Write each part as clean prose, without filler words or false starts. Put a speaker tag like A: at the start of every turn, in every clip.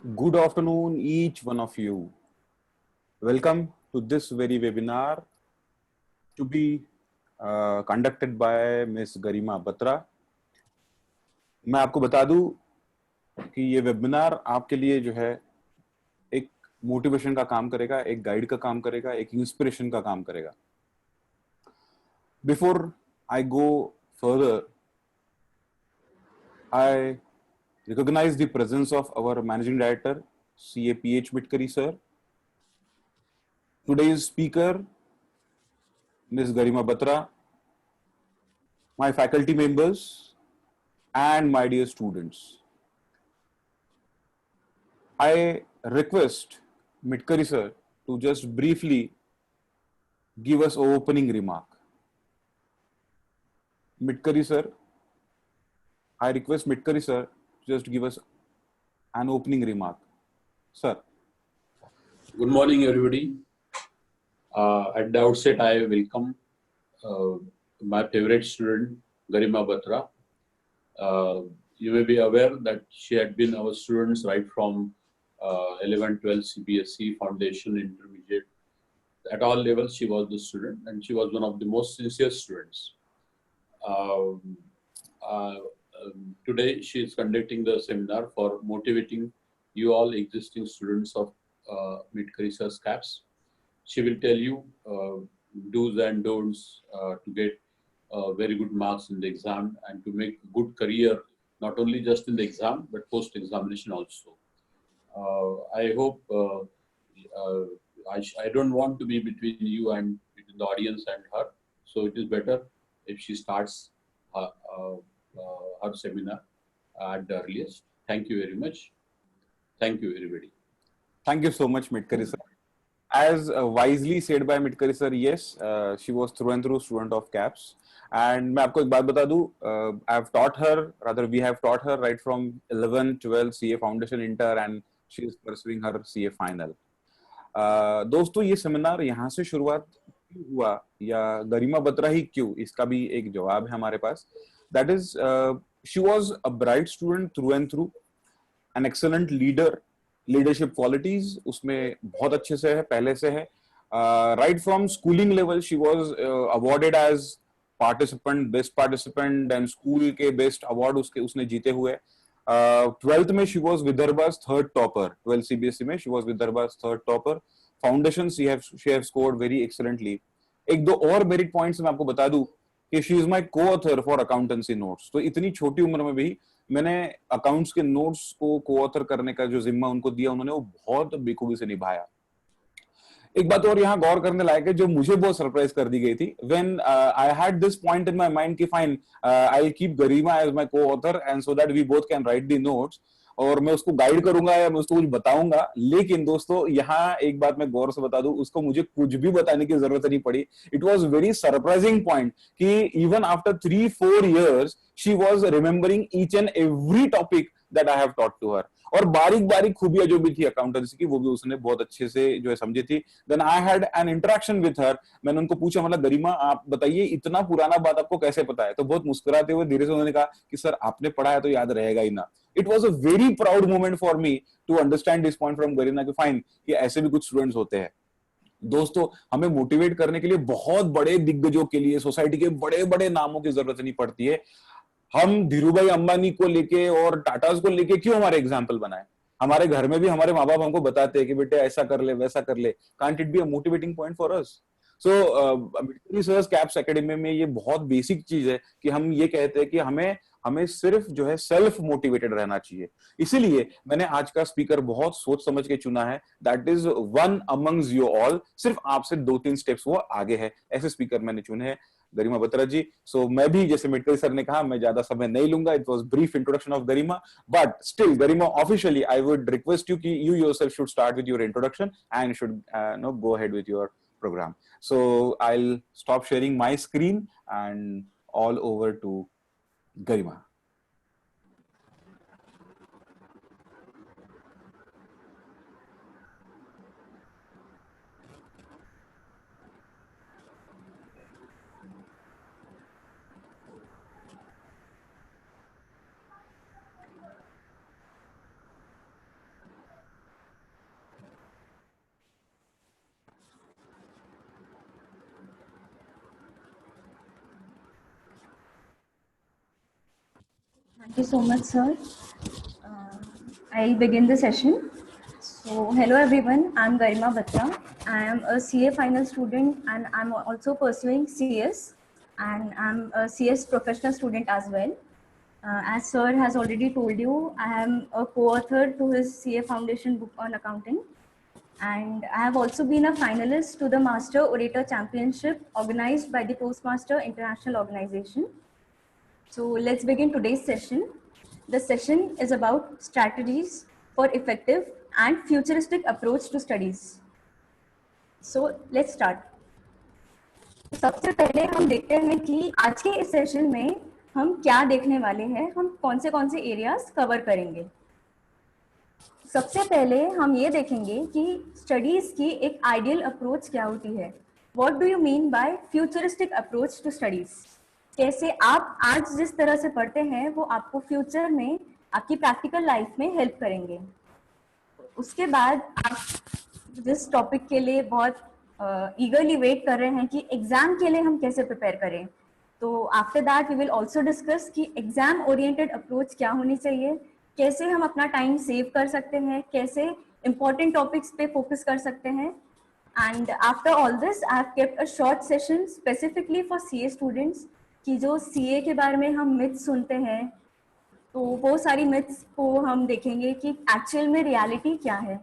A: Good afternoon, each one of you. Welcome to this very webinar to be conducted by Ms. Garima Batra. मैं आपको बता दूं कि ये वेबिनार आपके लिए जो है एक मोटिवेशन का काम करेगा, एक गाइड का काम करेगा, एक इंस्पिरेशन का काम करेगा. Before I go further, I recognize the presence of our Managing Director, CAPH Mitkari sir, today's speaker, Ms. Garima Batra, my faculty members, and my dear students. I request Mitkari sir to just briefly give us an opening remark. Mitkari sir, I request Mitkari sir to just give us an opening remark. Sir.
B: Good morning, everybody. At the outset, I welcome my favorite student, Garima Batra. You may be aware that she had been our students right from 11, 12 CBSE, Foundation, Intermediate. At all levels, she was the student, and she was one of the most sincere students. Today, she is conducting the seminar for motivating you all existing students of Mitkari Sir's CAPS. She will tell you do's and don'ts to get very good marks in the exam and to make a good career, not only just in the exam, but post-examination also. I hope, I don't want to be between you and between the audience and her. So it is better if she starts her seminar at the earliest. Thank you very much. Thank you, everybody.
A: Thank you so much, Mitkari sir. As wisely said by Mitkari sir, yes, she was through and through student of CAPS. And मैं आपको एक बात बता दूं, I have taught her, rather we have taught her right from 11, 12 CA Foundation Inter and she is pursuing her CA final. दोस्तों ये seminar यहाँ से शुरुआत क्यों हुआ या गरिमा बत्रा ही क्यों, इसका भी एक जवाब है हमारे पास. That is, she was a bright student through and through, an excellent leader. Leadership qualities उसमें बहुत अच्छे से है, पहले से है. Right from schooling level she was awarded as participant, best participant and school के बेस्ट अवार्ड उसने जीते हुए. 12th में she was Vidarbha's third topper. 12 CBSE में she was Vidarbha's third topper. Foundation she have scored very excellently. एक दो और merit points मैं आपको बता दूं कि she is my co-author for accountancy notes. तो इतनी छोटी उम्र में भी मैंने अकाउंट्स के नोट्स को को-ऑथर करने का जो जिम्मा उनको दिया, उन्होंने वो बहुत बेखूबी से निभाया. एक बात और यहाँ गौर करने लायक है जो मुझे बहुत सरप्राइज कर दी गई थी. When I had this point in my mind कि fine, I will keep Garima as my co-author and so that we both can write the notes, और मैं उसको गाइड करूंगा या मैं उसको कुछ बताऊंगा. लेकिन दोस्तों यहाँ एक बात मैं गौर से बता दूं, उसको मुझे कुछ भी बताने की जरूरत नहीं पड़ी. It was very surprising point कि even after 3-4 years she was remembering each and every topic that I have taught to her. और बारीक बारीक खूबियां जो भी थी अकाउंटेंसी की, वो भी उसने बहुत अच्छे से जो है समझी थी. Then I had an interaction with her. मैंने उनको पूछा, मतलब गरिमा आप बताइए इतना पुराना बात आपको कैसे पता है. तो बहुत मुस्कुराते हुए धीरे से उन्होंने कहा कि सर आपने पढ़ा है तो याद रहेगा ही ना. It was a very proud moment for me to understand this point from Garima कि फाइन, कि ऐसे भी कुछ स्टूडेंट्स होते हैं. दोस्तों हमें मोटिवेट करने के लिए बहुत बड़े दिग्गजों के लिए, सोसाइटी के बड़े बड़े नामों की जरूरत नहीं पड़ती है. हम धीरूभाई अंबानी को लेके और टाटास को लेके क्यों हमारे एग्जाम्पल बनाए. हमारे घर में भी हमारे माँ बाप हमको बताते हैं कि बेटे ऐसा कर ले वैसा कर ले. Can't it be a motivating point for us. So military service caps academy में ये बहुत बेसिक चीज है कि हम ये कहते हैं कि हमें हमें सिर्फ जो है सेल्फ मोटिवेटेड रहना चाहिए. इसीलिए मैंने आज का स्पीकर बहुत सोच समझ के चुना है. That is one amongst you all. सिर्फ आपसे 2-3 स्टेप्स वो आगे है, ऐसे स्पीकर मैंने चुने हैं, गरिमा बत्रा जी. सो मैं भी जैसे मिटकरी सर ने कहा, मैं ज्यादा समय नहीं लूंगा. It was brief introduction of Garima, but still Garima officially I would request you कि you yourself should start with your introduction and should no go ahead with your program. So I'll stop sharing my screen and all over to Garima.
C: Thank you so much, sir. Uh, I'll begin the session. So, hello everyone, I'm Garima Batra. I am a CA final student and I'm also pursuing CS, and I'm a CS professional student as well. As sir has already told you, I am a co-author to his CA Foundation book on accounting. And I have also been a finalist to the Master Orator Championship organized by the Toastmaster International Organization. So let's begin today's session. The session is about strategies for effective and futuristic approach to studies. So let's start. सबसे पहले हम देखते हैं कि आज के इस session में हम क्या देखने वाले हैं, हम कौन से एरियाज कवर करेंगे। सबसे पहले हम ये देखेंगे कि स्टडीज की एक आइडियल अप्रोच क्या होती है। What do you mean by futuristic approach to studies? कैसे आप आज जिस तरह से पढ़ते हैं वो आपको फ्यूचर में आपकी प्रैक्टिकल लाइफ में हेल्प करेंगे। उसके बाद आप जिस टॉपिक के लिए बहुत ईगरली वेट कर रहे हैं कि एग्जाम के लिए हम कैसे प्रिपेयर करें, तो after that we will also discuss कि एग्जाम ओरिएंटेड अप्रोच क्या होनी चाहिए, कैसे हम अपना टाइम सेव कर सकते हैं, कैसे इंपॉर्टेंट टॉपिक्स पे फोकस कर सकते हैं। And after all this I have kept a short session specifically for CA students कि जो सीए के बारे में हम मिथ्स सुनते हैं, तो वो सारी मिथ्स को हम देखेंगे कि एक्चुअल में रियलिटी क्या है।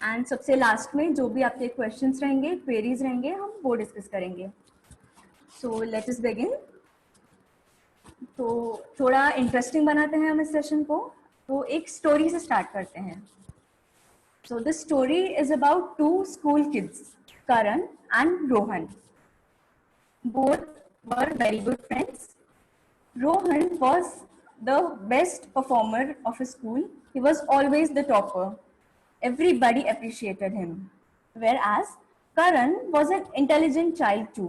C: एंड सबसे लास्ट में जो भी आपके क्वेश्चंस रहेंगे, क्वेरीज रहेंगे, हम वो डिस्कस करेंगे। So let us begin. तो थोड़ा इंटरेस्टिंग बनाते हैं हम इस सेशन को, तो एक स्टोरी से स्टार्ट करते हैं। So this story is about two school kids, Karan and Rohan. Both were very good friends. Rohan was the best performer of his school. He was always the topper. Everybody appreciated him. Whereas Karan was an intelligent child too,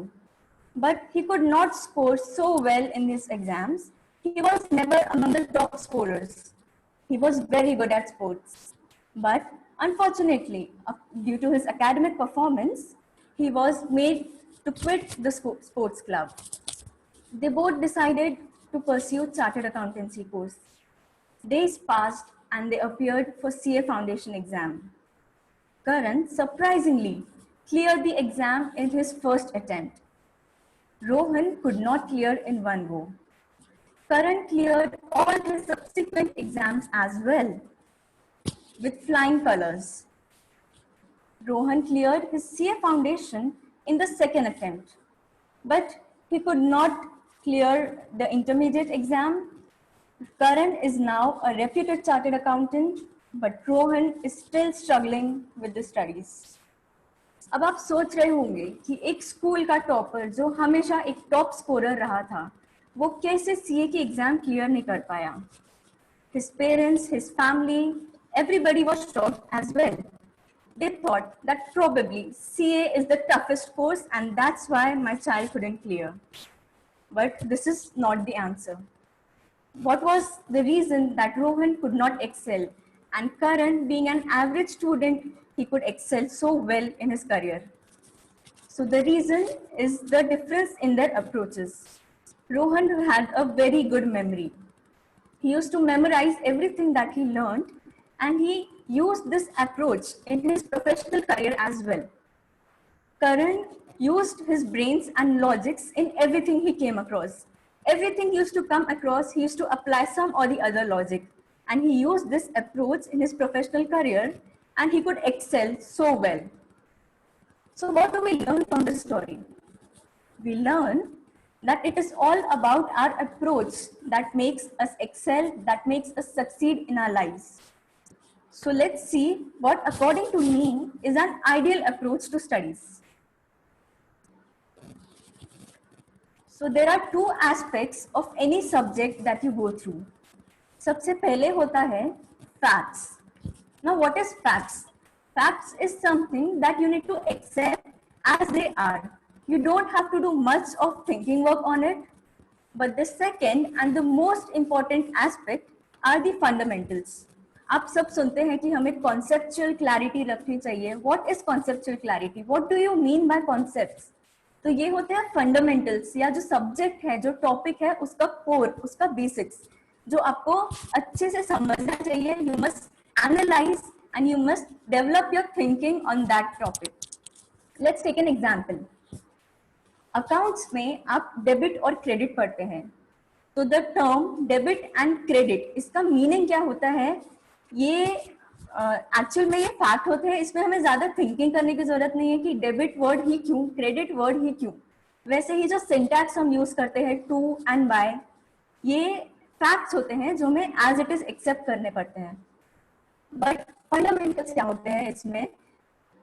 C: but he could not score so well in his exams. He was never among the top scorers. He was very good at sports. But unfortunately, due to his academic performance, he was made to quit the sports club. They both decided to pursue chartered accountancy course. Days passed and they appeared for CA foundation exam. Karan surprisingly cleared the exam in his first attempt. Rohan could not clear in one go. Karan cleared all his subsequent exams as well with flying colors. Rohan cleared his CA foundation in the second attempt, but he could not clear the intermediate exam. Karan is now a reputed chartered accountant, but Rohan is still struggling with the studies. अब आप सोच रहे होंगे कि एक school का topper जो हमेशा एक टॉप स्कोरर रहा था, वो कैसे सीए की एग्जाम क्लियर नहीं कर पाया। His parents, his family, everybody was shocked as well. They thought that probably CA is the toughest course and that's why my child couldn't clear. But this is not the answer. What was the reason that Rohan could not excel, and Karan, being an average student, he could excel so well in his career? So the reason is the difference in their approaches. Rohan had a very good memory. He used to memorize everything that he learned, and he used this approach in his professional career as well. Karan used his brains and logics in everything he came across. Everything used to come across, he used to apply some or the other logic. And he used this approach in his professional career and he could excel so well. So what do we learn from this story? We learn that it is all about our approach that makes us excel, that makes us succeed in our lives. So let's see what, according to me, is an ideal approach to studies. So there are two aspects of any subject that you go through. सबसे पहले होता है facts. Now what is facts? Facts is something that you need to accept as they are. You don't have to do much of thinking work on it. But the second and the most important aspect are the fundamentals. आप सब सुनते हैं कि हमें conceptual clarity रखनी चाहिए. What is conceptual clarity? What do you mean by concepts? तो ये होते हैं फंडामेंटल्स, या जो सब्जेक्ट है, जो टॉपिक है, उसका कोर, उसका बेसिक्स। जो आपको अच्छे से समझना चाहिए. You must analyze and you must develop your thinking on that topic. Let's take an example. Accounts में आप डेबिट और क्रेडिट पढ़ते हैं. तो the term debit and credit, इसका मीनिंग क्या होता है, ये एक्चुअल में ये फैक्ट होते हैं. इसमें हमें ज्यादा थिंकिंग करने की जरूरत नहीं है कि डेबिट वर्ड ही क्यों, क्रेडिट वर्ड ही क्यों. वैसे ही जो सिंटैक्स हम यूज करते हैं टू एंड बाय, ये फैक्ट्स होते हैं जो हमें एज इट इज एक्सेप्ट करने पड़ते हैं. बट फंडामेंटल्स क्या होते हैं इसमें,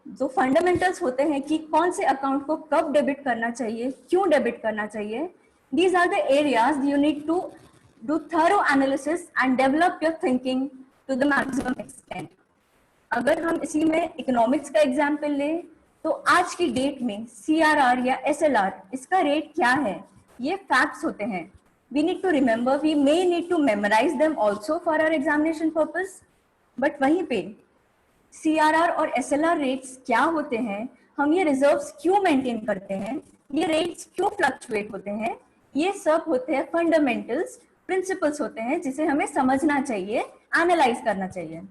C: जो फंडामेंटल्स होते हैं कि कौन से अकाउंट को कब डेबिट करना चाहिए, क्यों डेबिट करना चाहिए, these are the areas you need to do thorough analysis and develop your thinking to the maximum extent. अगर हम इसी में इकोनॉमिक्स का एग्जाम्पल लें तो आज की डेट में CRR या SLR, इसका रेट क्या है, ये फैक्ट्स होते हैं. We need to remember, we may need to memorize them also for our examination purpose. But वहीं पे CRR और SLR रेट्स क्या होते हैं, हम ये रिजर्व्स क्यों मेंटेन करते हैं, ये रेट्स क्यों फ्लक्चुएट होते हैं, ये सब होते हैं फंडामेंटल्स, प्रिंसिपल्स होते हैं जिसे हमें समझना चाहिए, एनालाइज करना चाहिए.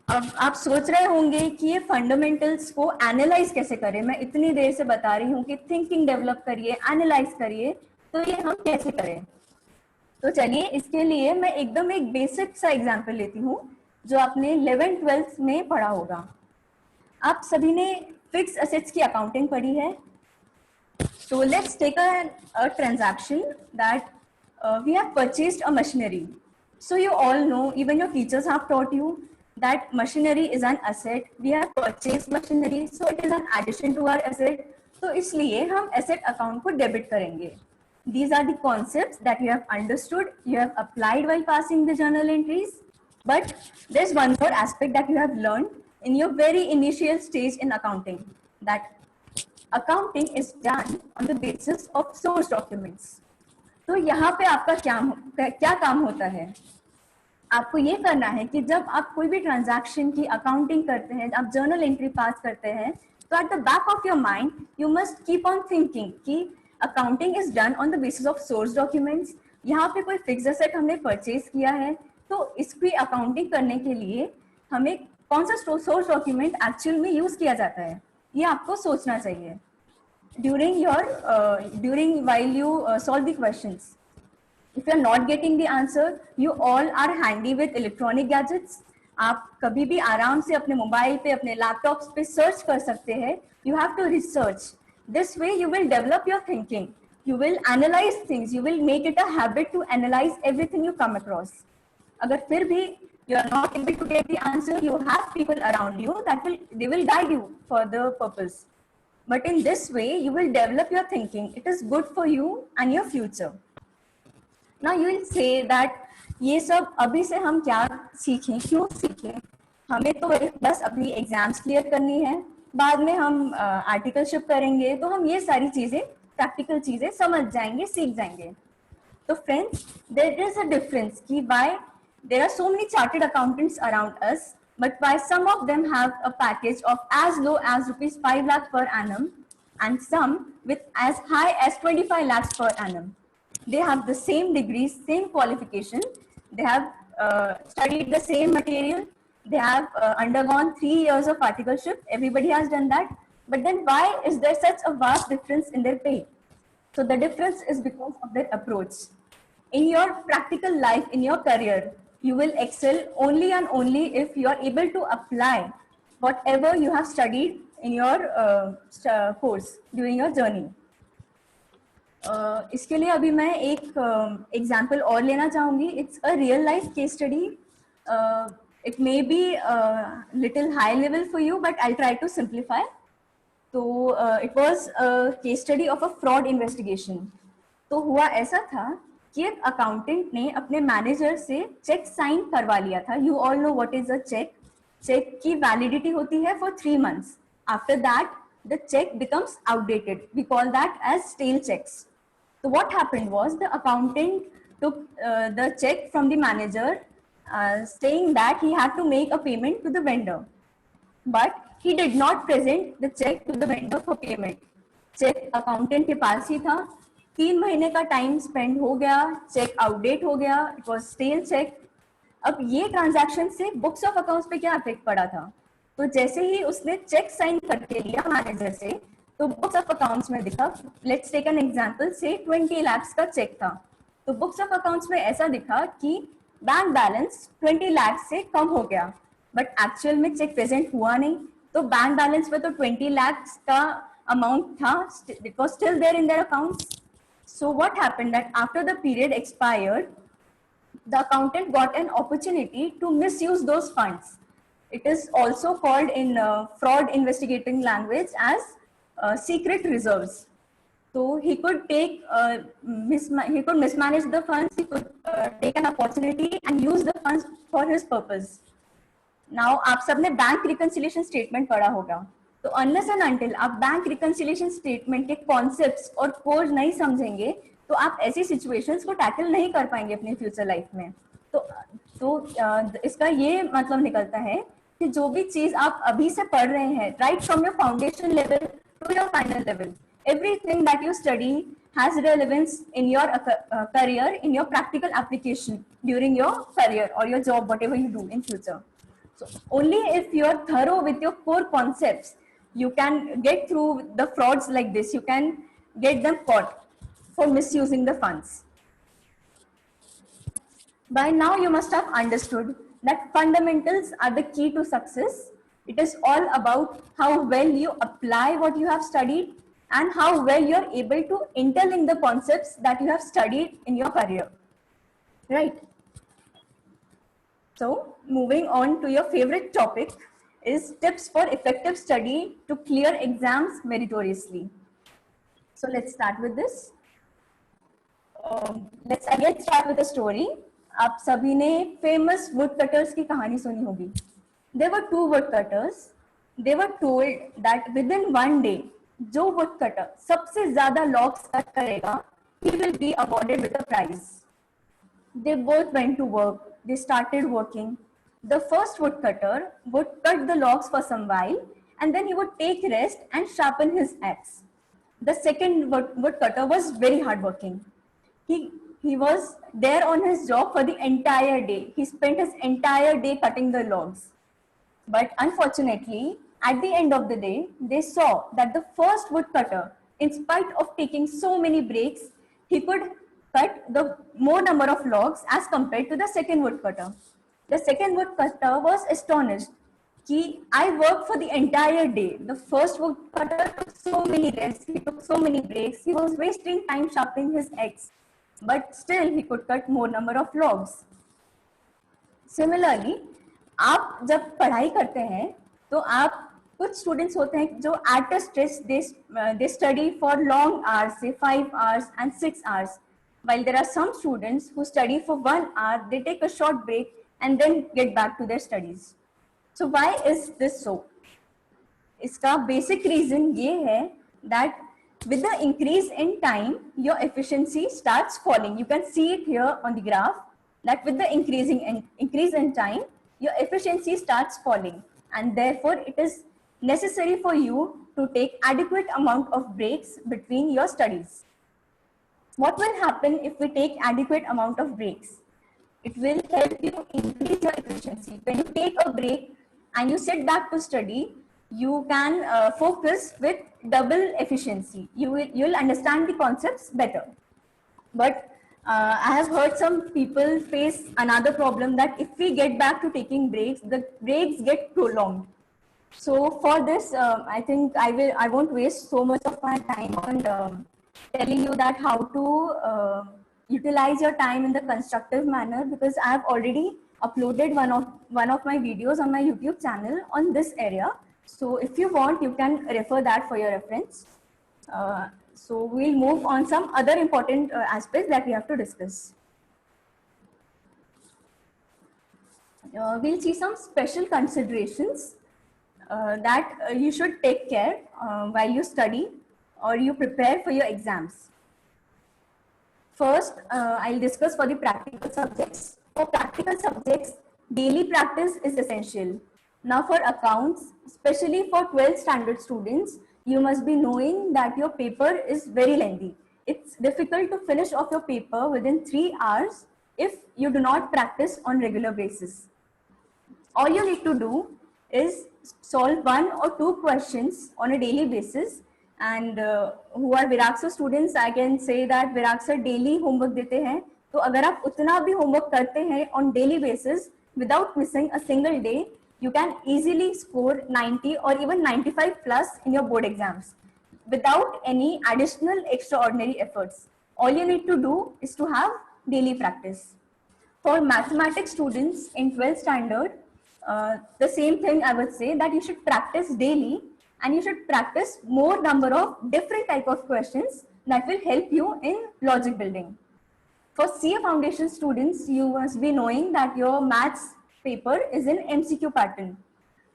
C: अब आप सोच रहे होंगे कि ये फंडामेंटल्स को एनालाइज कैसे करें. मैं इतनी देर से बता रही हूँ कि थिंकिंग डेवलप करिए, एनालाइज करिए, तो ये हम कैसे करें. तो चलिए इसके लिए मैं एकदम एक बेसिक सा एग्जांपल लेती हूँ जो आपने 11th-12th में पढ़ा होगा. आप सभी ने फिक्स असेट्स की अकाउंटिंग पढ़ी है. So let's take a transaction that we have purchased a machinery. So you all know, even your teachers have taught you that machinery is an asset. We have purchased machinery, so it is an addition to our asset. तो इसलिए हम asset account को debit करेंगे. These are the concepts that you have understood, you have applied while passing the journal entries. But there's one more aspect that you have learned in your very initial stage in accounting, that accounting is done on the basis of source documents. तो यहाँ पे आपका क्या काम होता है, आपको ये करना है कि जब आप कोई भी ट्रांजैक्शन की अकाउंटिंग करते हैं, आप जर्नल एंट्री पास करते हैं, तो at the back of your mind you must keep on thinking कि accounting is done on the basis of source documents. यहाँ पे कोई फिक्स एसेट हमने परचेज किया है, तो इसकी अकाउंटिंग करने के लिए हमें कौन सा सोर्स डॉक्यूमेंट एक्चुअल में यूज किया जाता है, ये आपको सोचना चाहिए during while you solve the questions. If you are not getting the answer, you all are handy with electronic gadgets. आप कभी भी आराम से अपने मोबाइल पे, अपने लैपटॉप्स पे सर्च कर सकते हैं. You have to research. This way you will develop your thinking. You will analyze things. You will make it a habit to analyze everything you come across. अगर फिर भी you are not able to get the answer, you have people around you that they will guide you for the purpose. But in this way, you will develop your thinking. It is good for you and your future. Now you will say that ये सब अभी से हम क्या सीखें, क्यों सीखें, हमें तो बस अपनी एग्जाम्स क्लियर करनी है, बाद में हम आर्टिकलशिप करेंगे, तो हम ये सारी चीजें, प्रैक्टिकल चीजें समझ जाएंगे, सीख जाएंगे. तो friends, there is a difference कि why there are so many chartered accountants around us, but why some of them have a package of as low as rupees 5 lakh per annum and some with as high as 25 lakhs per annum. They have the same degrees, same qualification, they have studied the same material, they have undergone 3 years of articleship, everybody has done that, but then why is there such a vast difference in their pay? So the difference is because of their approach. In your practical life, in your career, you will excel only and only if you are able to apply whatever you have studied in your course during your journey. इसके लिए अभी मैं एक example और लेना चाहूँगी. It's a real life case study. It may be little high level for you, but I try to simplify. तो it was case study of a fraud investigation. तो हुआ ऐसा था कि एक अकाउंटेंट ने अपने मैनेजर से चेक साइन करवा लिया था. You all know what is a cheque. Cheque की वैलिडिटी होती है for 3 months. After that the check becomes outdated. We call that as stale checks. So what happened was the accountant took the check from the manager, saying that he had to make a payment to the vendor, but he did not present the check to the vendor for payment. Check accountant के पास ही था. 3 महीने का time spend हो गया, check outdate हो गया, it was stele check. अब ये ट्रांजैक्शन से बुक्स ऑफ अकाउंट्स पे क्या इफेक्ट पड़ा था? तो जैसे ही उसने चेक साइन करके लिया मैनेजर से, तो बुक्स ऑफ अकाउंट्स में दिखा, लेट्स टेक एन एग्जांपल, से 20 lakhs का चेक था, तो बुक्स ऑफ अकाउंट्स में ऐसा दिखा कि बैंक बैलेंस 20 लाख से कम हो गया, बट एक्चुअल में चेक प्रेजेंट हुआ नहीं। तो बैंक बैलेंस में तो 20 lakhs का अमाउंट था, it was still there in their accounts. So what happened that after the period expired, the accountant got an opportunity to misuse those funds. It is also called in fraud investigating language as secret reserves. So he could take he could mismanage the funds. He could take an opportunity and use the funds for his purpose. Now आप सबने bank reconciliation statement पढ़ा होगा, तो unless and until आप bank reconciliation statement के concepts और core नहीं समझेंगे, तो आप ऐसी सिचुएशंस को टैकल नहीं कर पाएंगे अपनी फ्यूचर लाइफ में। इसका ये मतलब निकलता है कि जो भी चीज आप अभी से पढ़ रहे हैं, right from your foundation level to your final level, everything that you study has relevance in your career, in your practical application during your career or your job, whatever you do in future. So only if you are thorough with your core concepts, you can get through the frauds like this. You can get them caught for misusing the funds. By now you must have understood that fundamentals are the key to success. It is all about how well you apply what you have studied and how well you are able to interlink the concepts that you have studied in your career, right? So moving on to your favorite topic is tips for effective study to clear exams meritoriously. So let's start with this. Let's again start with a story. आप सभी ने famous woodcutters की कहानी सुनी होगी. There were two woodcutters. They were told that within one day, जो woodcutter सबसे ज़्यादा logs cut करेगा, he will be awarded with a prize. They both went to work. They started working. The first woodcutter would cut the logs for some while, and then he would take rest and sharpen his axe. The second woodcutter was very hardworking. He was there on his job for the entire day. He spent his entire day cutting the logs. But unfortunately, at the end of the day, they saw that the first woodcutter, in spite of taking so many breaks, he could cut the more number of logs as compared to the second woodcutter. The second woodcutter was astonished. I worked for the entire day. The first woodcutter took so many rests, he took so many breaks, he was wasting time sharpening his axe, but still he could cut more number of logs. Similarly, आप जब पढ़ाई करते हैं, तो आप कुछ students होते हैं जो at a stretch they study for long hours, say 5 hours and 6 hours. While there are some students who study for 1 hour, they take a short break and then get back to their studies. So why is this so? इसका basic reason ये है that with the increase in time, your efficiency starts falling. You can see it here on the graph that with the increase in time, your efficiency starts falling, and therefore it is necessary for you to take adequate amount of breaks between your studies. What will happen if we take adequate amount of breaks? It will help you increase your efficiency. When you take a break and you sit back to study, you can focus with double efficiency. You'll understand the concepts better. But I have heard some people face another problem, that if we get back to taking breaks, the breaks get prolonged. So for this, I think I won't waste so much of my time on telling you that how to utilize your time in the constructive manner, because I have already uploaded one of my videos on my YouTube channel on this area. So if you want, you can refer that for your reference. So we'll move on some other important aspects that we have to discuss. We'll see some special considerations that you should take care while you study or you prepare for your exams. First, I'll discuss for the practical subjects. For practical subjects, daily practice is essential. Now for accounts, especially for 12th standard students, you must be knowing that your paper is very lengthy. it's difficult to finish off your paper within 3 hours if you do not practice on regular basis. All you need to do is solve 1 or 2 questions on a daily basis. And who are Virag Sir students, I can say that Virag Sir daily homework देते हैं. तो अगर आप उतना भी homework करते हैं on daily basis without missing a single day, you can easily score 90 or even 95 plus in your board exams without any additional extraordinary efforts. All you need to do is to have daily practice. For mathematics students in 12th standard, the same thing I would say, that you should practice daily and you should practice more number of different type of questions that will help you in logic building. For CA foundation students, you must be knowing that your maths paper is in MCQ pattern.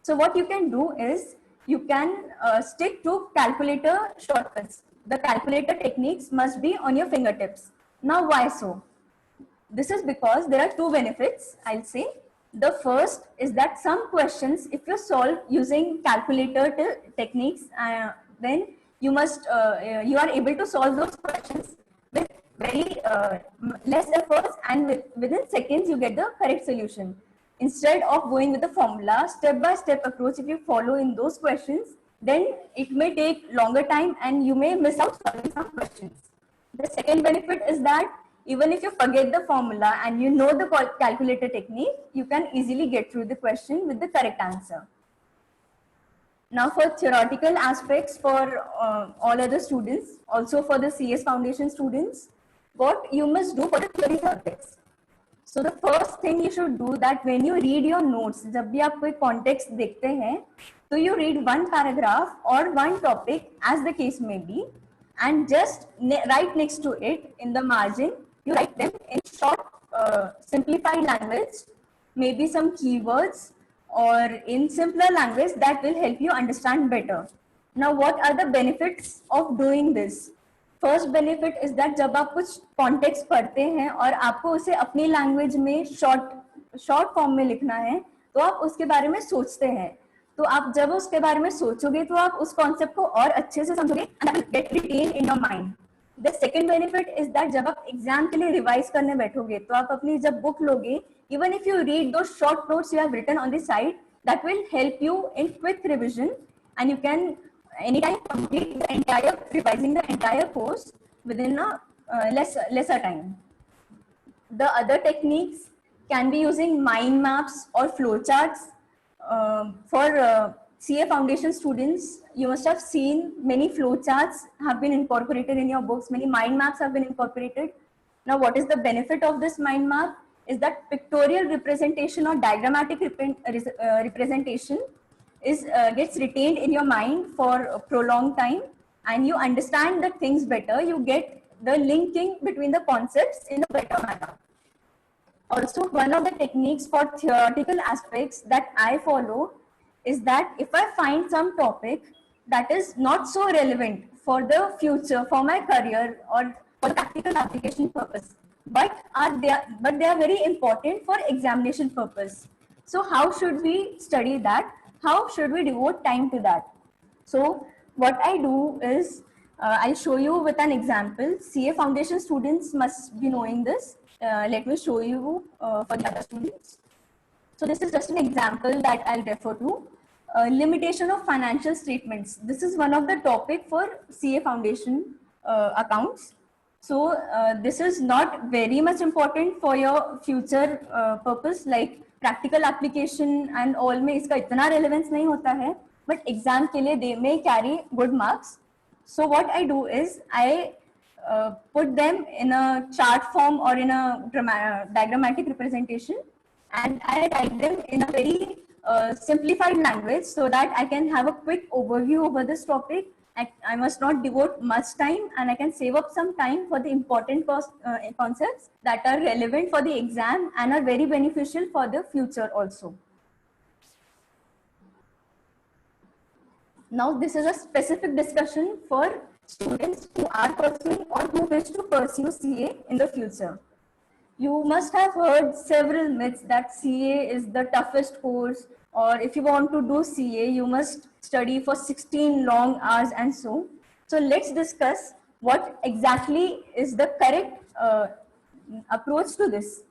C: So what you can do is you can stick to calculator shortcuts. The calculator techniques must be on your fingertips. Now why so? This is because there are 2 benefits, I'll say. The first is that some questions, if you solve using calculator techniques, then you are able to solve those questions with very less efforts, and within seconds you get the correct solution. Instead of going with the formula, step-by-step approach, if you follow in those questions, then it may take longer time and you may miss out solving some questions. The second benefit is that even if you forget the formula and you know the calculator technique, you can easily get through the question with the correct answer. Now for theoretical aspects for all other students, also for the CS Foundation students, what you must do for the theory subjects. So the first thing you should do, that when you read your notes, जब भी आप कोई context देखते हैं, तो you read 1 paragraph or 1 topic as the case may be, and just right next to it in the margin, you write them in short, simplified language, maybe some keywords, or in simpler language that will help you understand better. Now, what are the benefits of doing this? First benefit is that जब आप कुछ context पढ़ते हैं और आपको उसे अपनी language में short form में लिखना है, तो आप उसके बारे में सोचते हैं. तो आप जब उसके बारे में सोचोगे तो आप उस concept को और अच्छे से समझोगे and that will get retained in your mind. The second benefit is that जब आप exam के लिए revise करने बैठोगे, तो आप अपनी जब book लोगे, even if you read those short notes you have written on the side, that will help you in quick revision, and you can anytime complete revising the entire course within a lesser time. The other techniques can be using mind maps or flowcharts. For CA Foundation students, you must have seen many flowcharts have been incorporated in your books, many mind maps have been incorporated. Now, what is the benefit of this mind map? Is that pictorial representation or diagrammatic representation gets retained in your mind for a prolonged time, and you understand the things better. You get the linking between the concepts in a better manner. Also, one of the techniques for theoretical aspects that I follow is that if I find some topic that is not so relevant for the future, for my career or for practical application purpose, but they are very important for examination purpose. So how should we study that? How should we devote time to that? So what I do is, I'll show you with an example. CA Foundation students must be knowing this. Let me show you for the other students. So this is just an example that I'll refer to. Limitation of financial statements. This is one of the topic for CA Foundation accounts. So this is not very much important for your future purpose, like practical application and all में इसका इतना relevance नहीं होता है, but exam के लिए they may carry good marks. So what I do is I put them in a chart form or in a diagrammatic representation, and I write them in a very simplified language so that I can have a quick overview over this topic. I must not devote much time, and I can save up some time for the important concepts that are relevant for the exam and are very beneficial for the future also. Now, this is a specific discussion for students who are pursuing or who wish to pursue CA in the future. You must have heard several myths that CA is the toughest course, or if you want to do CA, you must study for 16 long hours and so. So let's discuss what exactly is the correct approach to this.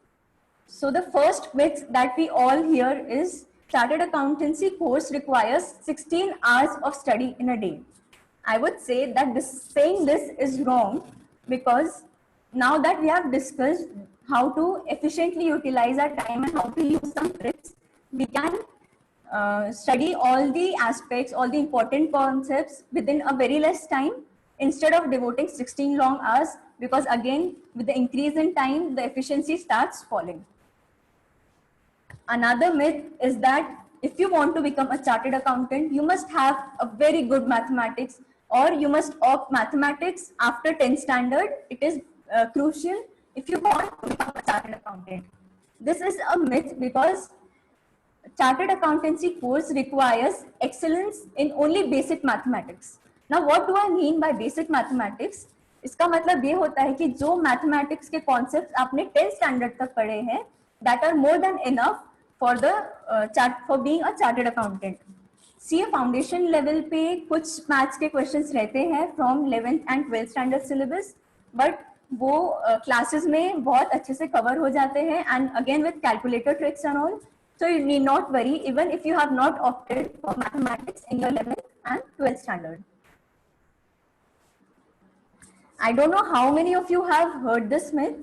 C: So the first myth that we all hear is chartered accountancy course requires 16 hours of study in a day. I would say that saying this is wrong, because now that we have discussed how to efficiently utilize our time and how to use some tricks, we can study all the aspects, all the important concepts within a very less time instead of devoting 16 long hours, because again, with the increase in time, the efficiency starts falling. Another myth is that if you want to become a chartered accountant, you must have a very good mathematics, or you must opt mathematics after 10th standard. It is crucial if you want to become a chartered accountant. This is a myth, because chartered accountancy course requires excellence in only basic mathematics. Now, what do I mean by basic mathematics? इसका मतलब ये होता है कि जो mathematics के concepts आपने 10th standard तक पढ़े हैं, that are more than enough for being a chartered accountant. CA foundation level पे कुछ मैथ्स के क्वेश्चंस रहते हैं from 11th and 12th standard syllabus, but वो क्लासेस में बहुत अच्छे से कवर हो जाते हैं, and again with calculator tricks and all. So you need not worry even if you have not opted for mathematics in your 11th and 12th standard. I don't know how many of you have heard this myth,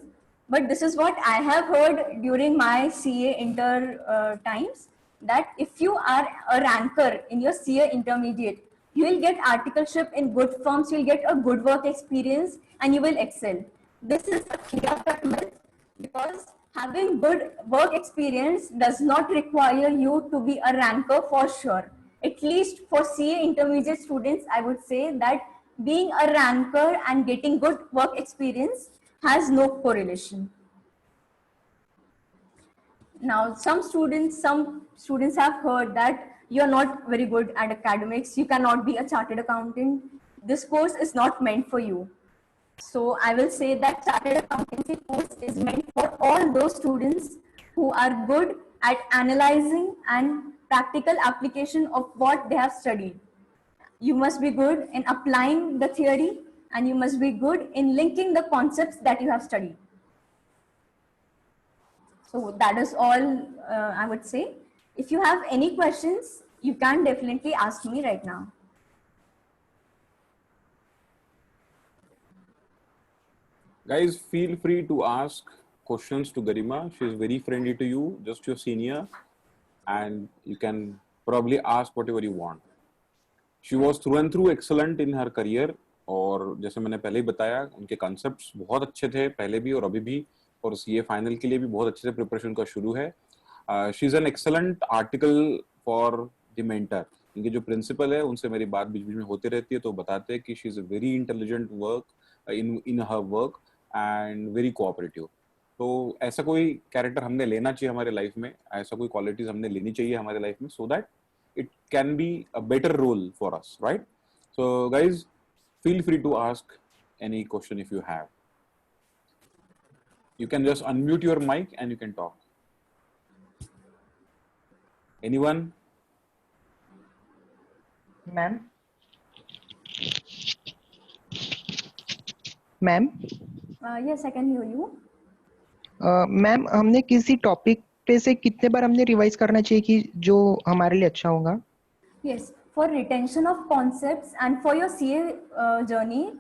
C: but this is what I have heard during my CA inter times, that if you are a ranker in your CA intermediate, you will get articleship in good firms, you will get a good work experience, and you will excel. This is a clear-cut myth, because having good work experience does not require you to be a ranker for sure. At least for CA intermediate students, I would say that being a ranker and getting good work experience has no correlation. Now, some students have heard that you're not very good at academics, you cannot be a chartered accountant, this course is not meant for you. So I will say that chartered accountancy course is meant for all those students who are good at analyzing and practical application of what they have studied. You must be good in applying the theory, and you must be good in linking the concepts that you have studied. So that is all I would say. If you have any questions, you can definitely ask me right now.
A: Guys, feel free to ask questions to Garima. She is very friendly to you, just your senior, and you can probably ask whatever you want. She was through and through excellent in her career, और जैसे मैंने पहले ही बताया, उनके concepts बहुत अच्छे थे पहले भी और अभी भी, और CA फाइनल के लिए भी बहुत अच्छे से प्रिपरेशन का शुरू है. She is an excellent article for the mentor. इनके जो प्रिंसिपल है उनसे मेरी बात बीच बीच में होती रहती है, तो बताते हैं कि she is a very intelligent work in her work and very cooperative. तो ऐसा कोई कैरेक्टर हमने लेना चाहिए हमारे लाइफ में, ऐसा कोई क्वालिटीज हमने लेनी चाहिए हमारे लाइफ में, so that it can be a better role for us, right? So guys, feel free to ask any question if you have. You can just unmute your mic and you can talk. Anyone?
D: Ma'am ma'am
C: Yes, I can hear you.
D: Ma'am हमने किसी topic पे से कितने बार हमने revise करना चाहिए कि जो हमारे लिए अच्छा होगा?
C: Yes, for retention of concepts and for your CA journey,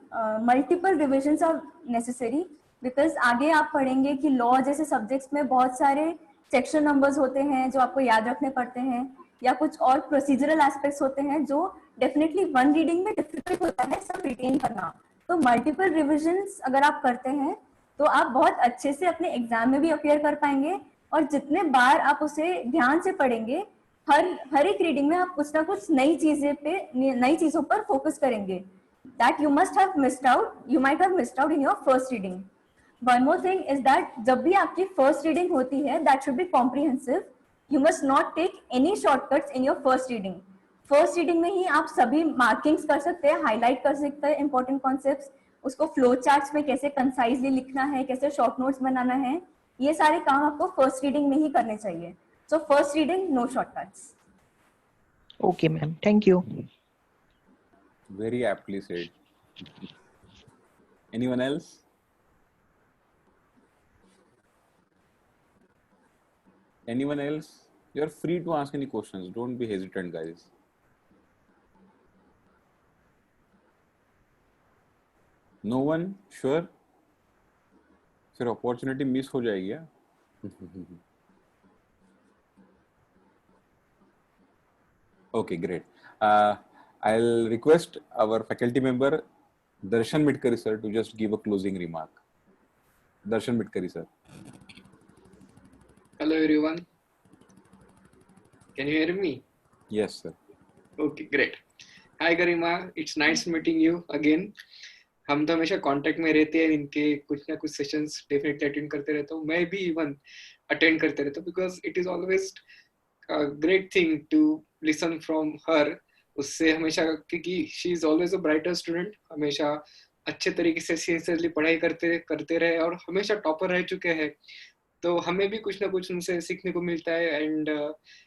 C: multiple revisions are necessary, because आगे आप पढ़ेंगे कि लॉ जैसे सब्जेक्ट्स में बहुत सारे सेक्शन नंबर्स होते हैं जो आपको याद रखने पड़ते हैं, या कुछ और प्रोसीजरल एस्पेक्ट्स होते हैं जो डेफिनेटली वन रीडिंग में डिफिकल्ट होता है सब रिटेन करना. तो मल्टीपल रिविजन्स अगर आप करते हैं तो आप बहुत अच्छे से अपने एग्जाम में भी अपीयर कर पाएंगे, और जितने बार आप उसे ध्यान से पढ़ेंगे, हर एक रीडिंग में आप कुछ ना कुछ नई चीजों पर फोकस करेंगे. That you must have missed out, you might have missed out in your first reading. One more thing is that जब भी आपकी फर्स्ट रीडिंग होती है, that should be comprehensive. You must not take any shortcuts in your first reading. First reading में ही आप सभी markings कर सकते हैं, हाईलाइट कर सकते हैं इंपॉर्टेंट कॉन्सेप्ट्स, उसको फ्लो चार्ट्स में कैसे कंसाइजली लिखना है, कैसे शॉर्ट नोट्स बनाना है, ये सारे काम आपको फर्स्ट रीडिंग में ही करने चाहिए. So first reading, no shortcuts.
D: Okay ma'am, thank you.
A: Very aptly said. Anyone else? Anyone else? You're free to ask any questions. Don't be hesitant, guys. No one? Sure? फिर opportunity miss हो जाएगी क्या? Okay, great. I'll request our faculty member Darshan Midkari sir to just give a closing remark. Darshan Midkari sir.
E: Hello everyone. Can you hear me?
A: Yes, sir.
E: Okay, great. Hi Garima, it's nice meeting you again. हम तो हमेशा contact में रहते हैं, इनके कुछ ना कुछ सेशंस डेफिनेटली अटेंड करते रहता हूँ. मैं भी इवन अटेंड करते रहता हूँ because it is always great thing to listen from her. उससे हमेशा, क्योंकि she is always a brighter student, हमेशा अच्छे तरीके से सिंसियरली पढ़ाई करते रहे और हमेशा टॉपर रह चुके हैं. तो हमें भी कुछ ना कुछ उनसे सीखने को मिलता है. And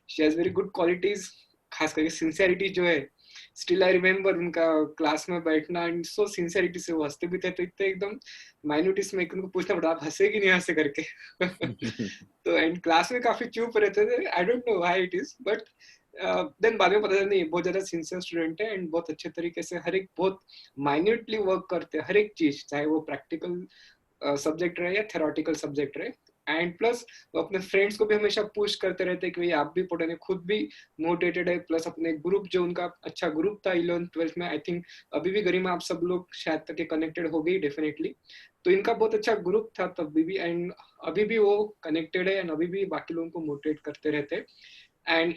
E: she has very good qualities, खास करके सिंसियरिटी जो है. स्टिल आई रिमेम्बर उनका क्लास में बैठना एंड सो सिंसियरिटी से वो हंसते भी थे, तो इतने एकदम माइन्यूट इसमें उनको पूछना पड़ा आप हंसे कि नहीं हंसे करके. तो एंड क्लास में काफी चुप रहते थे. I don't know why it is, but then बाद में पता चला नहीं, बहुत ज्यादा सिंसियर स्टूडेंट है एंड बहुत अच्छे तरीके से हर एक बहुत माइन्यूटली वर्क करते हैं हर एक चीज, चाहे वो प्रैक्टिकल सब्जेक्ट रहे या थेरोटिकल सब्जेक्ट रहे. एंड प्लस वो अपने फ्रेंड्स को भी हमेशा पुश करते रहते हैं कि भाई आप भी पढ़ने, खुद भी मोटिवेटेड है. प्लस अपने ग्रुप, जो उनका अच्छा ग्रुप था 11th-12th में, आई थिंक अभी भी गरिमा आप सब लोग शायद तक कनेक्टेड हो गई डेफिनेटली. तो इनका बहुत अच्छा ग्रुप था तब भी एंड अभी भी वो कनेक्टेड है एंड अभी भी बाकी लोगों को मोटिवेट करते रहते हैं. And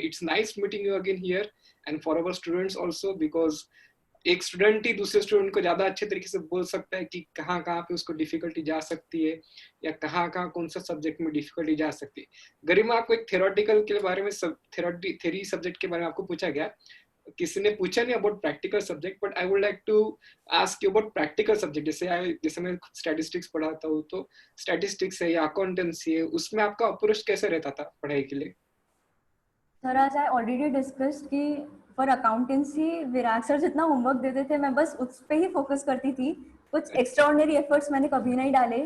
E: it's nice meeting you again here and for our students also, because एक स्टूडेंट ही दूसरे स्टूडेंट को ज्यादा अच्छे तरीके से बोल सकता है कि कहाँ कहाँ पे उसको डिफिकल्टी जा सकती है या कहाँ कहाँ कौन सा सब्जेक्ट में डिफिकल्टी जा सकती है. गरिमा, आपको एक थेरोटिकल के बारे में, थेरी सब्जेक्ट के बारे में आपको पूछा गया, किसी ने पूछा नहीं about practical subject, but I would like to ask you about practical subject. जैसे मैं स्टैटिस्टिक्स पढ़ाता हूँ, तो स्टैटिस्टिक्स है या अकाउंटेंसी है, उसमें आपका अप्रोच कैसे रहता था पढ़ाई के लिए?
C: सर, आज आई ऑलरेडी डिस्कस्ड कि फॉर अकाउंटेंसी विराग सर जितना होमवर्क देते थे मैं बस उस पे ही फोकस करती थी. कुछ एक्स्ट्राऑर्डिनरी एफर्ट्स मैंने कभी नहीं डाले.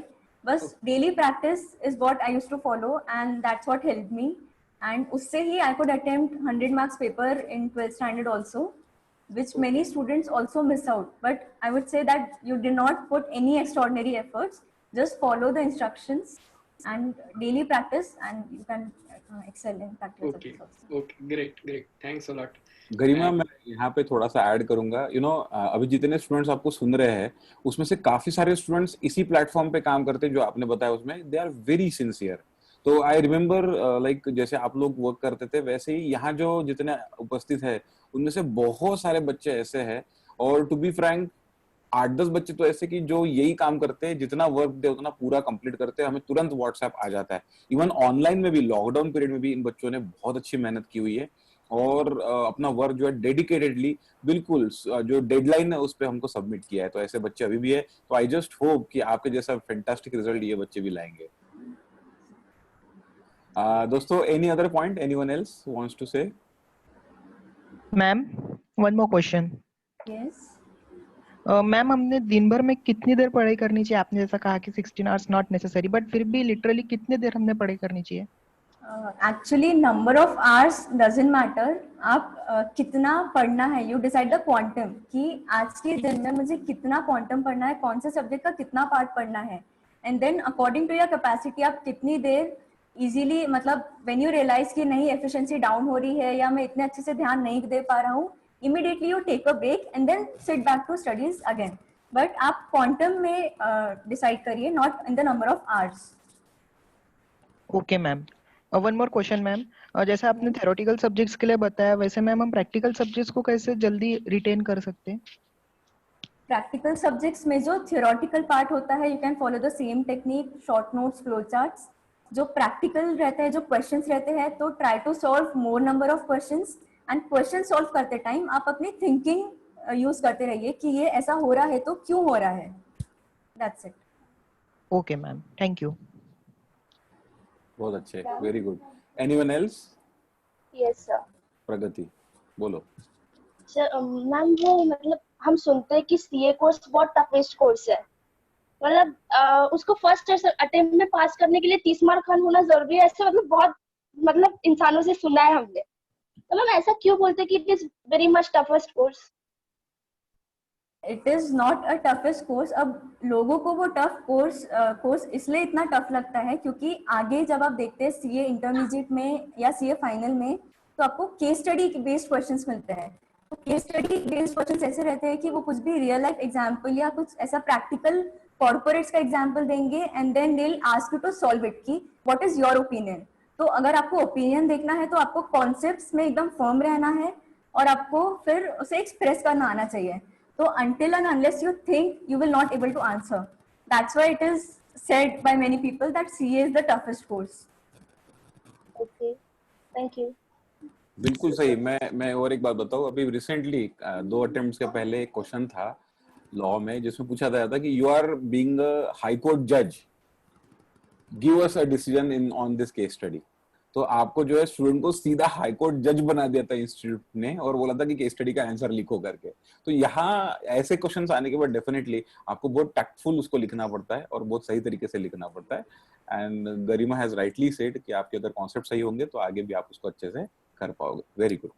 C: बस daily practice is what I used to follow and that's what helped me. And उससे ही I could attempt 100 marks paper in 12th standard also, which many students also miss out. But I would say that you did not put any extraordinary efforts. Just follow the instructions and daily practice, and you can excel in practical
E: Okay,
C: subjects also.
E: okay, great. Thanks a lot.
A: गरिमा, मैं यहाँ पे थोड़ा सा add करूंगा. अभी जितने students आपको सुन रहे हैं उसमें से काफी सारे स्टूडेंट्स इसी प्लेटफॉर्म पे काम करते हैं जो आपने बताया, उसमें दे आर वेरी सिंसियर. तो आई रिमेम्बर लाइक जैसे आप लोग वर्क करते थे वैसे ही यहाँ जो जितने उपस्थित है उनमें से बहुत सारे बच्चे ऐसे हैं, और टू बी फ्रैंक 8-10 बच्चे तो ऐसे कि जो यही काम करते हैं, जितना वर्क दे उतना पूरा कंप्लीट करते हैं, हमें तुरंत व्हाट्सएप आ जाता है. इवन ऑनलाइन में भी, लॉकडाउन पीरियड में भी इन बच्चों ने बहुत अच्छी मेहनत की हुई है और अपना वर्क जो है डेडिकेटेडली बिल्कुल जो डेडलाइन है उस पर हमको सबमिट किया है. तो ऐसे बच्चे अभी भी है. तो आई जस्ट होप कि आपके जैसा फैंटास्टिक रिजल्ट ये बच्चे भी लाएंगे. दोस्तों, any other point anyone else wants to say?
D: Ma'am, one more question.
C: Yes.
D: Ma'am, हमने दिन भर में कितनी देर पढ़ाई करनी चाहिए? आपने जैसा कहा कि 16 आवर्स नॉट नेसेसरी, बट फिर भी लिटरली कितनी देर हमने पढ़ाई करनी चाहिए?
C: Actually, number of hours doesn't matter. आप कितना पढ़ना है, you decide the quantum, कि आज के दिन में मुझे कितना क्वांटम पढ़ना है, कौन से सब्जेक्ट का कितना पार्ट पढ़ना है, and then according to your capacity आप कितनी देर इजीली, मतलब व्हेन यू रियलाइज कि नहीं एफिशिएंसी डाउन हो रही है या मैं इतने अच्छे से ध्यान नहीं दे पा रहा हूँ, immediately you take a break and then sit back to studies again. But आप क्वांटम में डिसाइड करिए, not in the number of hours.
D: Okay ma'am. One more question ma'am. जैसे आपने थ्योरेटिकल सब्जेक्ट्स के लिए बताया, वैसे मैम हम प्रैक्टिकल सब्जेक्ट्स को कैसे जल्दी रिटेन कर सकते हैं?
C: प्रैक्टिकल सब्जेक्ट्स में जो थियोरेटिकल पार्ट होता है, you can follow the same technique, short notes, flow charts. जो प्रैक्टिकल रहते हैं, जो क्वेश्चंस रहते हैं, तो try to solve more number of questions, and question solve करते टाइम आप अपनी थिंकिंग यूज करते रहिए कि ये ऐसा हो रहा है तो क्यों हो रहा है. That's it.
D: Okay ma'am, thank you.
A: बहुत अच्छे, very good. Anyone else?
F: Yes sir.
A: Pragati, बोलो.
F: सर मैम, वो मतलब हम सुनते हैं कि सीए कोर्स बहुत टफेस्ट कोर्स है, मतलब उसको फर्स्ट अटेम्प्ट में पास करने के लिए 30 मार्क खन होना जरूरी है, ऐसे मतलब बहुत मतलब इंसानों से सुना है हमने। तो मैम ऐसा क्यों बोलते हैं कि it is very much toughest course?
C: It is not a toughest course. अब लोगों को वो टफ कोर्स इसलिए इतना टफ लगता है क्योंकि आगे जब आप देखते हैं सीए इंटरमीडिएट में या सीए फाइनल में, तो आपको केस स्टडी बेस्ड क्वेश्चंस मिलते हैं। तो केस स्टडी बेस्ड क्वेश्चंस ऐसे रहते हैं कि वो कुछ भी रियल लाइफ एग्जांपल या कुछ ऐसा प्रैक्टिकल कॉर्पोरेट्स का एग्जांपल देंगे and then they will ask you to solve it कि व्हाट इज योर ओपिनियन। तो अगर आपको ओपिनियन देखना है तो आपको कॉन्सेप्ट्स में एकदम फर्म रहना है और आपको फिर उसे एक्सप्रेस करना आना चाहिए। So until and unless you think, you will not able to answer. That's why it is said by many people that CA is the toughest course.
F: Okay, thank you.
A: बिल्कुल सही। मैं और एक बात बताऊं, अभी रिसेंटली 2 अटेम्प्ट्स के पहले एक क्वेश्चन था लॉ में जिसमें पूछा गया था कि you are being a high court जज, give us a decision in on this case study. तो आपको जो है स्टूडेंट को सीधा हाई कोर्ट जज बना दिया था इंस्टीट्यूट ने और बोला था कि केस स्टडी का आंसर लिखो करके। तो यहाँ ऐसे क्वेश्चंस आने के बाद डेफिनेटली आपको बहुत टैक्टफुल उसको लिखना पड़ता है और बहुत सही तरीके से लिखना पड़ता है। And Garima has rightly said कि आपके अगर कॉन्सेप्ट सही होंगे तो आगे भी आप उसको अच्छे से कर पाओगे। Very good.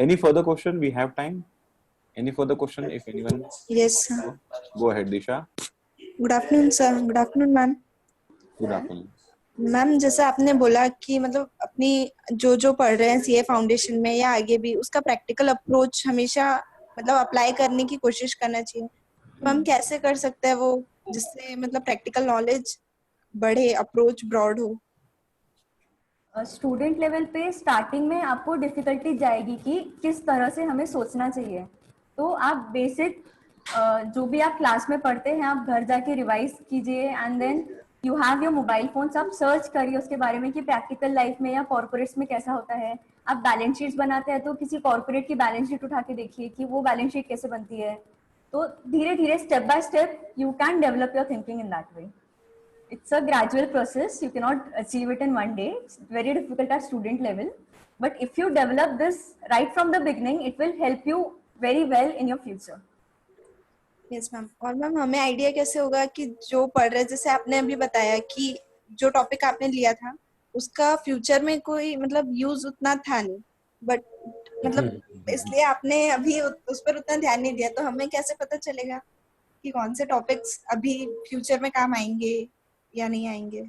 A: Any further question? We have time. Any further question if anyone?
G: Yes, sir.
A: Go ahead Disha.
G: Good afternoon, sir. Good afternoon, ma'am.
A: Good afternoon.
G: Ma'am जैसे आपने बोला कि मतलब अपनी जो पढ़ रहे हैं सीए फाउंडेशन में या आगे भी, उसका प्रैक्टिकल अप्रोच हमेशा मतलब अप्लाई करने की कोशिश करना चाहिए। तो हम कैसे कर सकते हैं वो, जिससे मतलब प्रैक्टिकल नॉलेज बढ़े, अप्रोच ब्रॉड हो?
C: स्टूडेंट लेवल पे स्टार्टिंग में आपको डिफिकल्टी जाएगी कि किस तरह से हमें सोचना चाहिए। तो आप बेसिक जो भी आप क्लास में पढ़ते हैं आप घर जाके रिवाइज कीजिए and then you have your mobile phones, आप सर्च करिए उसके बारे में कि प्रैक्टिकल लाइफ में या कॉर्पोरेट्स में कैसा होता है। आप बैलेंस शीट्स बनाते हैं तो किसी कॉर्पोरेट की बैलेंस शीट उठा के देखिए कि वो बैलेंस शीट कैसे बनती है। तो धीरे धीरे step by step you can develop your thinking in that way. It's a gradual process. You cannot achieve it in one day. It's very difficult at student level. But if you develop this right from the beginning, it will help you very well in your future.
G: Yes ma'am. और ma'am हमें idea कैसे होगा कि जो पढ़ रहे, जैसे आपने अभी बताया कि जो टॉपिक आपने लिया था उसका फ्यूचर में कोई मतलब यूज उतना था नहीं, बट मतलब इसलिए आपने अभी उस पर उतना ध्यान नहीं दिया, तो हमें कैसे पता चलेगा कि कौन से टॉपिक्स अभी फ्यूचर में काम आएंगे या नहीं आएंगे?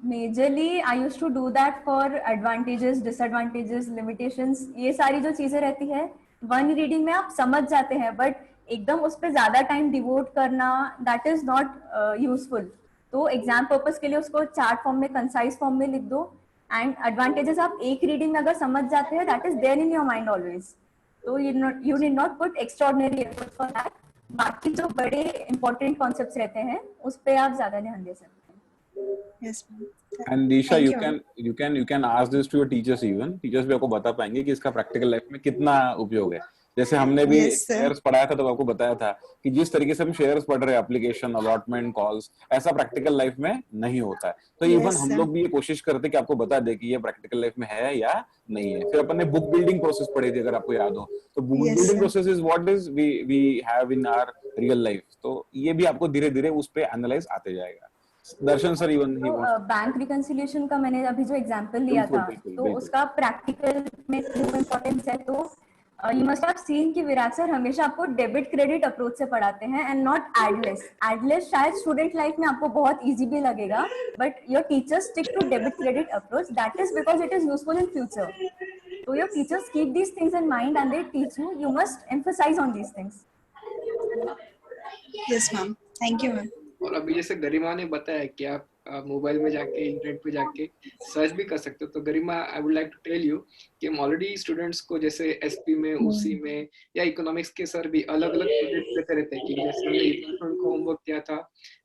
C: Majorly, I used to do that for advantages, disadvantages, limitations. ये सारी जो चीजें रहती है वन रीडिंग में आप समझ जाते हैं, बट एकदम उस पर ज्यादा टाइम डिवोट करना दैट इज नॉट यूजफुल। तो एग्जाम पर्पस के लिए उसको चार्ट फॉर्म में, कंसाइज फॉर्म में लिख दो। एंड एडवांटेजेस आप एक रीडिंग में अगर समझ जाते हैं that is there in your mind always. तो you need not put extraordinary effort for that. बाकी जो बड़े इंपॉर्टेंट कॉन्सेप्ट्स रहते हैं उस पर आप ज्यादा ध्यान दे सकते हैं।
G: Yes, ma'am.
A: And Disha,
G: Thank
A: you can ask this to your teachers even. Teachers भी आपको बता पाएंगे कि इसका प्रैक्टिकल लाइफ में कितना उपयोग है। जैसे हमने भी
G: Yes, sir.
A: शेयर्स पढ़ाया था तो आपको बताया था कि जिस तरीके से हम शेयर्स पढ़ रहे हैं, एप्लीकेशन, अलॉटमेंट, कॉल्स, ऐसा प्रैक्टिकल लाइफ में नहीं होता है। तो
G: Yes,
A: इवन हम
G: sir.
A: लोग भी ये कोशिश करते कि आपको बता दे कि ये प्रैक्टिकल लाइफ में है या नहीं है। फिर अपन ने बुक बिल्डिंग प्रोसेस पढ़ी थी अगर आपको याद हो, तो book
G: Yes,
A: building
G: sir.
A: Process is what is we have in our real life. तो ये भी आपको धीरे धीरे उस पे एनालाइज आते जाएगा। दर्शन सर इवन ही
C: बैंक रिकंसिलिएशन का मैंने अभी जो एग्जांपल लिया था तो उसका प्रैक्टिकल में जो इम्पोर्टेंस है, तो यू मस्ट हैव सीन कि विराट सर हमेशा आपको डेबिट क्रेडिट अप्रोच से पढ़ाते हैं एंड नॉट एडलेस। एडलेस शायद स्टूडेंट लाइफ में आपको बहुत इजी भी लगेगा, but your teachers stick to debit credit approach, that is because it is useful in future. So your teachers keep these things in mind and they teach you. You must emphasize on these things.
G: Yes, ma'am. Thank you, ma'am.
E: और अभी जैसे गरिमा ने बताया कि आप mobile में जाके internet पे जाके सर्च भी कर सकते हो, तो Garima I would like to tell you कि हम ऑलरेडी स्टूडेंट्स को जैसे एसपी में, ओसी में या इकोनॉमिक्स के सर भी अलग अलग प्रोजेक्ट देते रहते हैं कि जैसे हमने इतना स्टूडेंट को होमवर्क किया था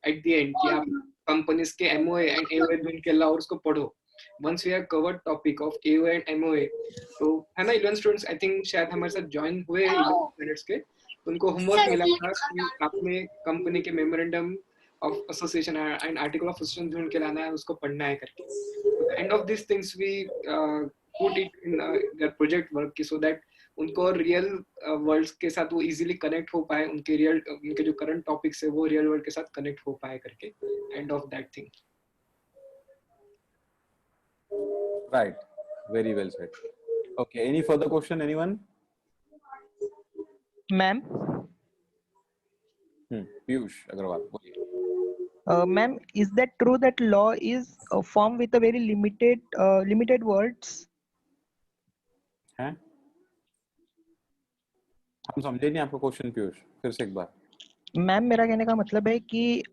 E: एट द एंड कि आप कंपनीज के एमओए एंड एओए ढूंढ के लाओ और उसको पढ़ो। once we have covered topic of AOA and MOA, तो है ना 11 स्टूडेंट्स आई थिंक शायद हमारे साथ ज्वाइन हुए 11 मिनट्स के, तो उनको होमवर्क मिला था कि आपने कंपनी के memorandum of association and article of association ढूंढ के लाना है, उसको पढ़ना है करके। And of this things we put it in their project work so that उनको रियल वर्ल्ड के साथ वो इजीली कनेक्ट हो पाए, उनके जो करंट टॉपिक्स है वो रियल वर्ल्ड के साथ कनेक्ट हो पाए करके, and of that thing.
A: Right. Very well said. Okay. Any further question? Anyone?
D: Ma'am
A: Piyush Agarwal. बोलिए.
D: Ma'am, is that true that law is a form with a very limited words?
A: हैं? हम समझे नहीं आपका question Piyush, फिर से एक बार.
D: Ma'am, मेरा कहने का मतलब है कि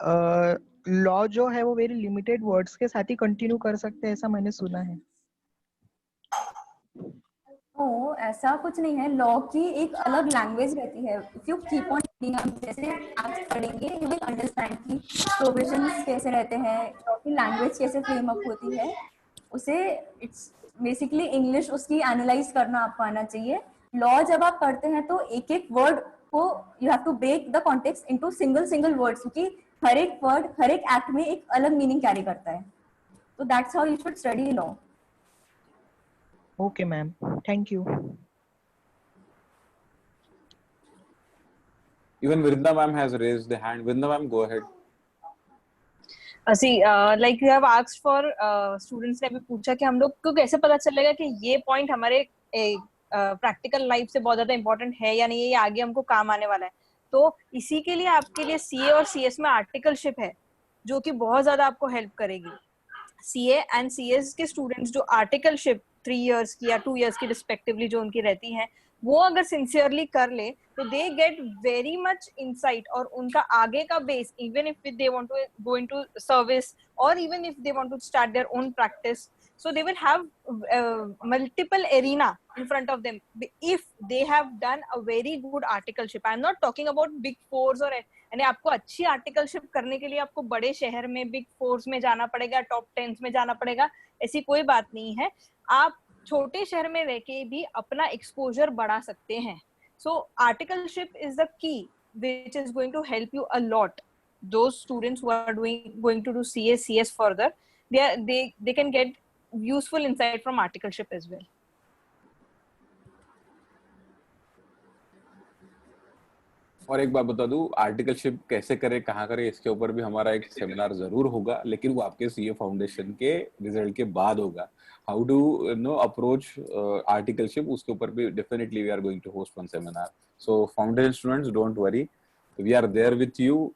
D: लॉ जो है वो वेरी लिमिटेड वर्ड्स के साथ ही कंटिन्यू कर सकते हैं, ऐसा मैंने सुना है.
C: ओ, ऐसा कुछ नहीं है. लॉ की एक अलग लैंग्वेज रहती है. If you keep on reading, जैसे आप पढ़ेंगे यू विल अंडरस्टैंड कि प्रोविजंस कैसे रहते हैं, लॉ की लैंग्वेज कैसे फ्रेम अप होती है. उसे इट्स बेसिकली इंग्लिश उसकी एनालाइज करना आपको आना चाहिए. लॉ जब आप पढ़ते हैं तो एक एक वर्ड को you have to break the context into single words, क्योंकि हर एक वर्ड हर एक एक्ट में एक अलग मीनिंग कैरी करता है. तो that's how you should study law.
D: Okay, ma'am. Thank you.
A: Even Vrinda ma'am has raised the hand. Vrinda ma'am, go ahead.
H: See, like you have asked for students ने भी पूछा कि हम लोग को कैसे पता चलेगा कि ये पॉइंट हमारे प्रैक्टिकल लाइफ से बहुत ज्यादा इंपॉर्टेंट है या नहीं है, ये आगे हमको काम आने वाला है. तो इसी के लिए आपके लिए सीए और सीएस में आर्टिकलशिप है जो कि बहुत ज्यादा आपको हेल्प करेगी. सीए एंड सीएस के स्टूडेंट्स जो आर्टिकलशिप 3 इयर्स की या 2 इयर्स की रिस्पेक्टिवली जो उनकी रहती हैं, वो अगर सिंसियरली कर ले तो they get very much insight, और उनका आगे का base, even if they want to go into service और even if they want to start their own practice, so they will have multiple arena in front of them if they have done a very good articleship. I am not talking about big fours or यानी आपको अच्छी articleship करने के लिए आपको बड़े शहर में बिग फोर्स में जाना पड़ेगा, टॉप 10s में जाना पड़ेगा, ऐसी कोई बात नहीं है. आप छोटे शहर में रह के भी अपना एक्सपोजर बढ़ा सकते हैं. So articleship is the key which is going to help you a lot. Those students who are going to do CA, CS further, they can get useful insight from articleship as well.
A: और एक बात बता दूं, articleship कैसे करें, कहाँ करें, इसके ऊपर भी हमारा एक सेमिनार जरूर होगा, लेकिन वो आपके सीए फाउंडेशन के रिजल्ट के बाद होगा. हाउ डू अप्रोच आर्टिकलशिप, उसके ऊपर भी definitely we are going to host one seminar. So foundation students, don't worry, we are there with you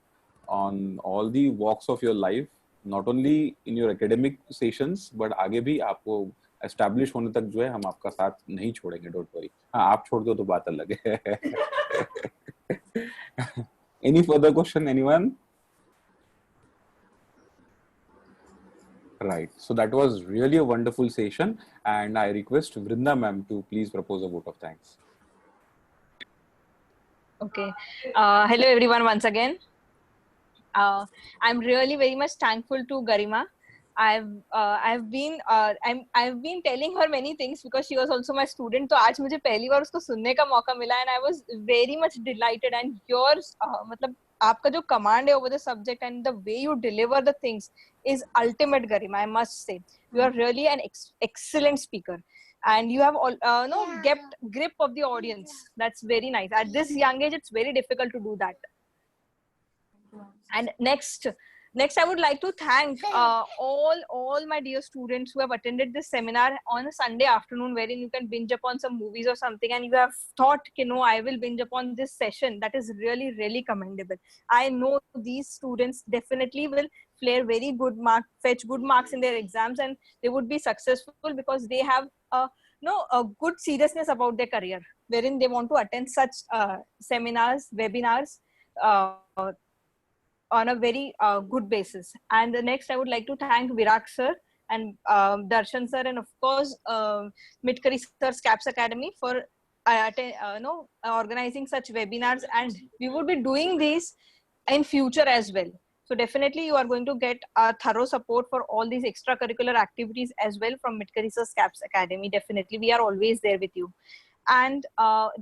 A: on all the walks of your life, not only in your academic sessions but आगे भी आपको establish होने तक जो है हम आपका साथ नहीं छोड़ेंगे. Don't worry. हाँ, आप छोड़ दो तो बात अलग है. Any further question, anyone? Right. So that was really a wonderful session, and I request Vrinda ma'am to please propose a vote of thanks.
H: Okay. Hello everyone once again. I'm really very much thankful to Garima. I've been telling her many things because she was also my student. तो आज मुझे पहली बार उसको सुनने का मौका मिला, and I was very much delighted. And yours, मतलब आपका जो command है over the subject and the way you deliver the things is ultimate, Garima. I must say, you are really an excellent speaker, and you have kept grip of the audience. That's very nice. At this young age, it's very difficult to do that. And next I would like to thank all my dear students who have attended this seminar on a Sunday afternoon, wherein you can binge upon some movies or something, and you have thought, no, I will binge upon this session. That is really, really commendable. I know these students definitely will flare very good marks, fetch good marks in their exams, and they would be successful because they have a good seriousness about their career, wherein they want to attend such seminars, webinars, on a very good basis. And next I would like to thank Virak sir and Darshan sir, and of course Midkari sir's CAPS Academy for organizing such webinars, and we would be doing these in future as well. So definitely you are going to get thorough support for all these extracurricular activities as well from Midkari sir's CAPS Academy. Definitely we are always there with you. And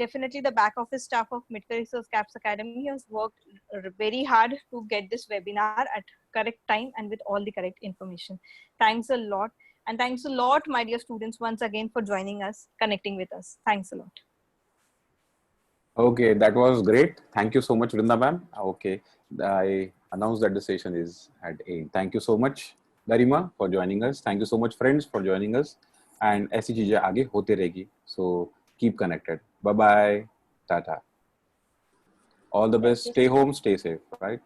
H: definitely the back office staff of Midkari sir's CAPS Academy has worked very hard to get this webinar at correct time and with all the correct information. Thanks a lot. And thanks a lot, my dear students, once again for joining us, connecting with us. Thanks a lot.
A: Okay, that was great. Thank you so much, Vrinda ma'am. Okay, I announced that the session is at 8. Thank you so much, Garima, for joining us. Thank you so much, friends, for joining us. And ऐसी चीजें आगे होते रहेगी. So keep connected. Bye bye. Tata. All the
F: Thank
A: best.
F: you
A: Stay
F: so
A: home. Stay safe. Right.